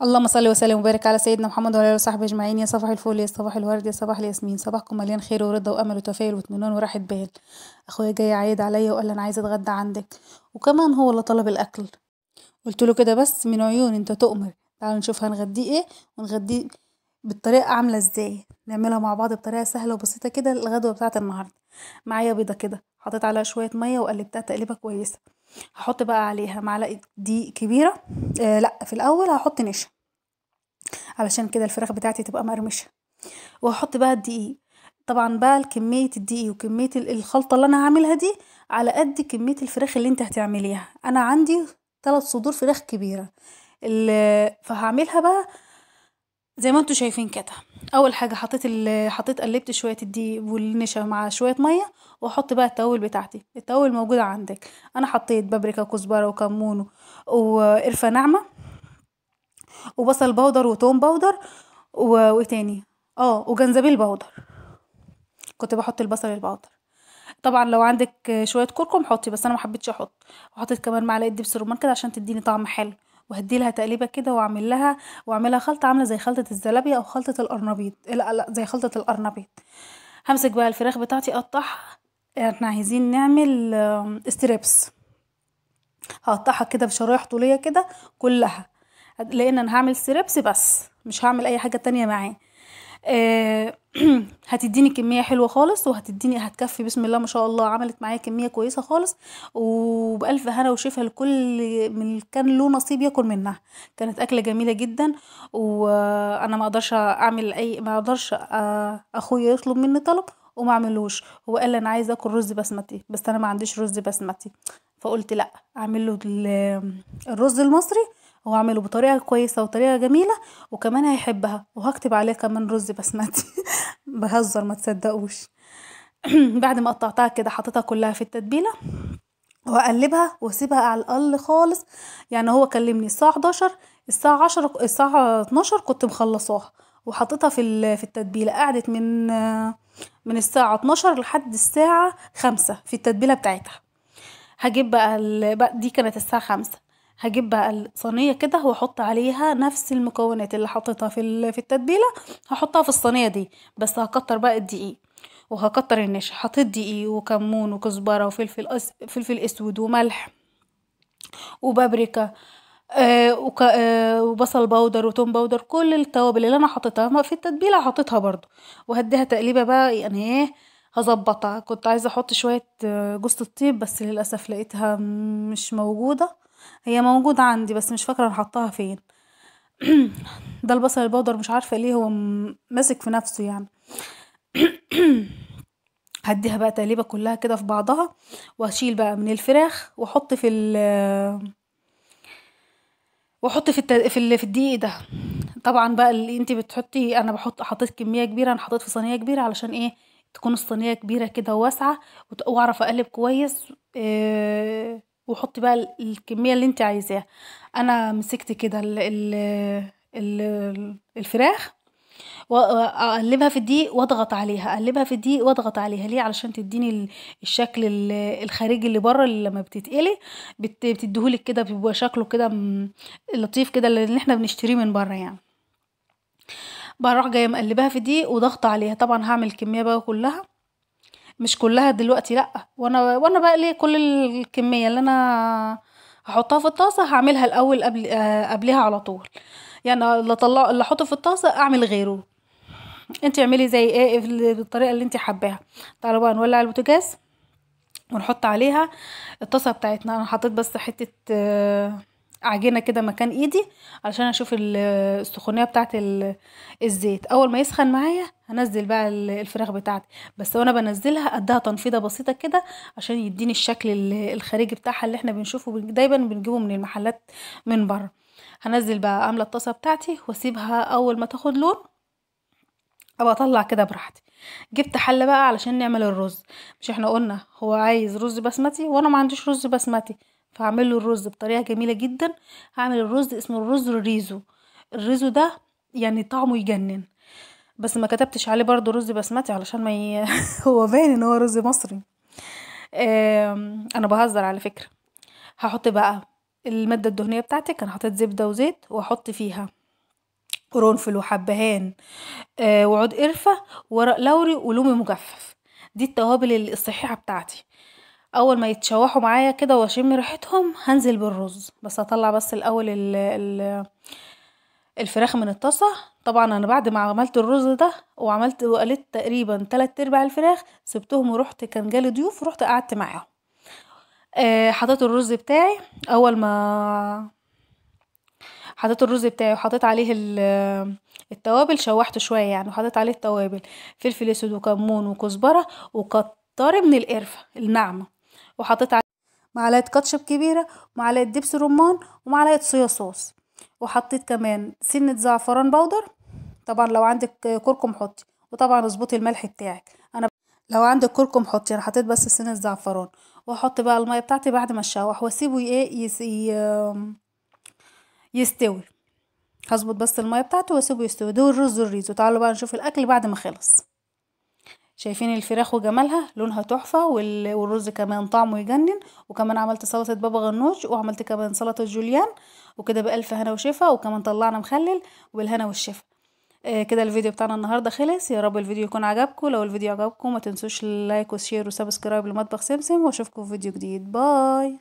اللهم صل وسلم وبارك على سيدنا محمد وعلى اله وصحبه اجمعين. يا صباح الفل، يا صباح الورد، يا صباح الياسمين، صباحكم مليان خير ورضا وامل وتفاؤل واطمئنان وراحه بال. اخويا جاي عايد عليا وقال لي انا عايز اتغدى عندك، وكمان هو اللي طلب الاكل. قلت له كده بس من عيون انت تؤمر. تعالوا نشوف هنغديه ايه، ونغديه بالطريقه عامله ازاي. نعملها مع بعض بطريقه سهله وبسيطه كده الغدوه بتاعه النهارده. معايا بيضه كده حطيت عليها شويه ميه وقلبتها تقليبه كويسه. هحط بقى عليها معلقه دقيق كبيره. لا، في الاول هحط نشا علشان كده الفراخ بتاعتي تبقى مقرمشه. وهحط بقى الدقيق. طبعا بقى كمية الدقيق وكمية الخلطة اللي انا هعملها دي على قد كمية الفراخ اللي انت هتعمليها. انا عندي 3 صدور فراخ كبيرة. فهعملها بقى زي ما انتوا شايفين كده. اول حاجة حطيت قلبت شوية الدقيق والنشا مع شوية مية. واحط بقى التوابل بتاعتي. التوابل موجودة عندك. انا حطيت بابريكا وكزبرة وكمون وقرفة ناعمة وبصل بودر وتوم بودر وايه تاني، وجنزبيل بودر. كنت بحط البصل البودر. طبعا لو عندك شويه كركم حطي، بس انا ما حبيتش احط. وحطيت كمان معلقه دبس رمان كده عشان تديني طعم حلو. وهدي لها تقليبه كده واعملها خلطه عامله زي خلطه الزلابيه او خلطه القرنبيط. لا لا، زي خلطه القرنبيط. همسك بقى الفراخ بتاعتي اقطعها. احنا عايزين نعمل ستريبس. هقطعها كده بشرايح طوليه كده كلها. لان انا هعمل ستريبس بس مش هعمل اي حاجه تانية معاه. آه، هتديني كمية حلوة خالص هتكفي بسم الله ما شاء الله. عملت معايا كمية كويسة خالص. وبألف هنا وشفا لكل من كان له نصيب ياكل منها. كانت أكلة جميلة جدا. وأنا ما أقدرش أخويا يطلب مني طلب وما اعملوش. هو قال لي انا عايز اكل رز بسمتي، بس انا ما عنديش رز بسمتي. فقلت لا، اعمل له الرز المصري. واعمله بطريقه كويسه وطريقه جميله. وكمان هيحبها وهكتب عليه كمان رز بسمتي. بهزر ما تصدقوش. بعد ما قطعتها كده حطيتها كلها في التتبيله. واقلبها واسيبها على الاقل خالص. يعني هو كلمني الساعه 11، الساعه 10، الساعه 12 كنت مخلصاها. وحطيتها في التتبيله. قعدت من الساعه 12 لحد الساعه 5 في التتبيله بتاعتها. هجيب بقى دي كانت الساعة 5. هجيب بقى الصينية كده واحط عليها نفس المكونات اللي حطيتها في التتبيلة. هحطها في الصينية دي. بس هكتر بقى الدقيق وهكتر النشا. حطيت دقيق وكمون وكزبرة فلفل اسود وملح وبابريكا. وبصل بودر وتوم بودر. كل التوابل اللي انا حطيتها في التتبيله حطيتها برضو. وهديها تقليبه بقى يعني ايه. هظبطها. كنت عايزه احط شويه جوز الطيب بس للاسف لقيتها مش موجوده. هي موجوده عندي بس مش فاكره انا حطاها فين. ده البصل البودر مش عارفه ليه هو ماسك في نفسه يعني. هديها بقى تقليبه كلها كده في بعضها. واشيل بقى من الفراخ واحط في الدقيق ده. طبعا بقى اللي انت بتحطي انا حطيت كميه كبيره. انا حطيت في صينيه كبيره علشان ايه؟ تكون الصينيه كبيره كده وواسعه. واعرف اقلب كويس. وحطي بقى الكميه اللي انت عايزاها. انا مسكت كده الفراخ. واقلبها في الدقيق واضغط عليها. اقلبها في الدقيق واضغط عليها ليه؟ علشان تديني الشكل الخارجي اللي بره اللي لما بتتقلي بتديهولك كده. بيبقى شكله كده لطيف كده اللي احنا بنشتريه من بره يعني. بروح جايه مقلباها في دي وضغط عليها. طبعا هعمل الكميه بقى كلها. مش كلها دلوقتي لا. وانا بقى ليه كل الكميه اللي انا هحطها في الطاسه هعملها الاول قبلها على طول. يعني اللي احطه في الطاسه اعمل غيره. انت اعملي زي ايه بالطريقه اللي انت حباها. تعالوا بقى نولع البوتاجاز ونحط عليها الطاسه بتاعتنا. انا حطيت بس حته عجينه كده مكان ايدي علشان اشوف السخونيه بتاعه الزيت. اول ما يسخن معايا هنزل بقى الفراخ بتاعتي. بس وانا بنزلها اديها تنفيضه بسيطه كده عشان يديني الشكل الخارجي بتاعها اللي احنا بنشوفه دايما بنجيبه من المحلات من بره. هنزل بقى عامله الطاسه بتاعتي واسيبها اول ما تاخد لون. ابقى اطلع كده براحتي. جبت حله بقى علشان نعمل الرز. مش احنا قلنا هو عايز رز بسمتي وانا ما عنديش رز بسمتي. فهعمل له الرز بطريقه جميله جدا. هعمل الرز اسمه الرز الريزو. الريزو ده يعني طعمه يجنن. بس ما كتبتش عليه برضو رز بسمتي علشان ما هو باين ان هو رز مصري. انا بهزر على فكره. هحط بقى الماده الدهنيه بتاعتي. كان حطيت زبده وزيت واحط فيها قرنفل وحبهان وعود قرفة وورق لوري ولومي مجفف. دي التوابل الصحيحة بتاعتي. اول ما يتشوحوا معايا كده واشم ريحتهم هنزل بالرز، بس هطلع بس الاول الفراخ من الطاسة. طبعا انا بعد ما عملت الرز ده وقلت تقريبا 3/4 الفراخ، سبتهم ورحت كان جالي ضيوف ورحت قعدت معاهم. حطيت الرز بتاعي. اول ما حطيت الرز بتاعي وحطيت عليه التوابل، شوحته شويه يعني، وحطيت عليه التوابل فلفل اسود وكمون وكزبره وكتار من القرفه الناعمه، وحطيت عليه معلقه كاتشب كبيره ومعلقه دبس رمان ومعلقه صويا صوص، وحطيت كمان سنه زعفران بودر. طبعا لو عندك كركم حطي، وطبعا اظبطي الملح بتاعك. انا لو عندك كركم حطي، انا حطيت بس سنه زعفران. واحط بقى الميه بتاعتي بعد ما اشوح واسيبه يستوي. هظبط بس الميه بتاعته واسيبه يستوي. ده الرز والريزو. تعالوا بقى نشوف الاكل بعد ما خلص. شايفين الفراخ وجمالها، لونها تحفه، والرز كمان طعمه يجنن. وكمان عملت سلطه بابا غنوج، وعملت كمان سلطه جوليان، وكده بألف هنا وشفا. وكمان طلعنا مخلل وبالهنا والشفا. كده الفيديو بتاعنا النهارده خلص. يا رب الفيديو يكون عجبكم. لو الفيديو عجبكم ما تنسوش اللايك والشير وسبسكرايب لمطبخ سمسم، واشوفكم في فيديو جديد. باي.